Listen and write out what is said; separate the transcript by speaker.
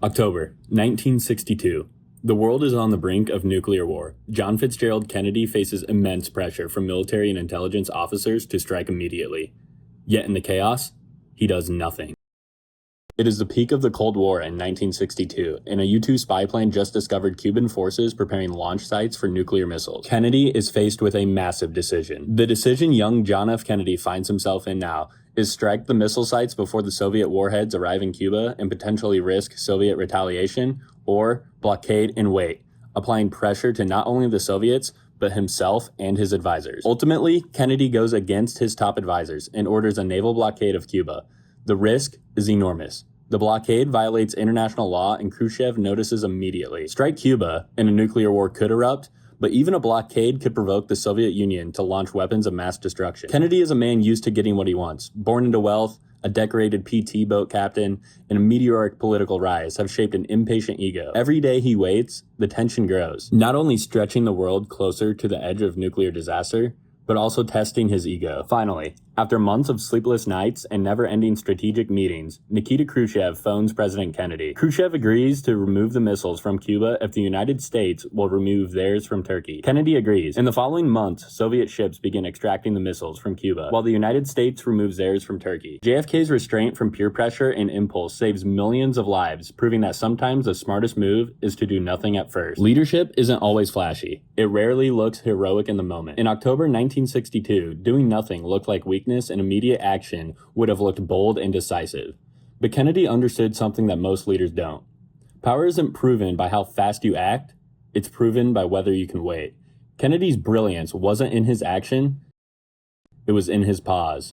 Speaker 1: October 1962. The world is on the brink of nuclear war. John Fitzgerald Kennedy faces immense pressure from military and intelligence officers to strike immediately. Yet in the chaos, he does nothing. It is the peak of the Cold War in 1962, and a U-2 spy plane just discovered Cuban forces preparing launch sites for nuclear missiles. Kennedy is faced with a massive decision. The decision young John F. Kennedy finds himself in now is strike the missile sites before the Soviet warheads arrive in Cuba and potentially risk Soviet retaliation, or blockade and wait, applying pressure to not only the Soviets, but himself and his advisors. Ultimately, Kennedy goes against his top advisors and orders a naval blockade of Cuba. The risk is enormous. The blockade violates international law, and Khrushchev notices immediately. Strike Cuba, and a nuclear war could erupt, but even a blockade could provoke the Soviet Union to launch weapons of mass destruction. Kennedy is a man used to getting what he wants. Born into wealth, a decorated PT boat captain, and a meteoric political rise have shaped an impatient ego. Every day he waits, the tension grows, not only stretching the world closer to the edge of nuclear disaster, but also testing his ego. Finally, after months of sleepless nights and never-ending strategic meetings, Nikita Khrushchev phones President Kennedy. Khrushchev agrees to remove the missiles from Cuba if the United States will remove theirs from Turkey. Kennedy agrees. In the following months, Soviet ships begin extracting the missiles from Cuba, while the United States removes theirs from Turkey. JFK's restraint from peer pressure and impulse saves millions of lives, proving that sometimes the smartest move is to do nothing at first. Leadership isn't always flashy. It rarely looks heroic in the moment. In October 1962, doing nothing looked like weakness, and immediate action would have looked bold and decisive. But Kennedy understood something that most leaders don't. Power isn't proven by how fast you act, it's proven by whether you can wait. Kennedy's brilliance wasn't in his action, it was in his pause.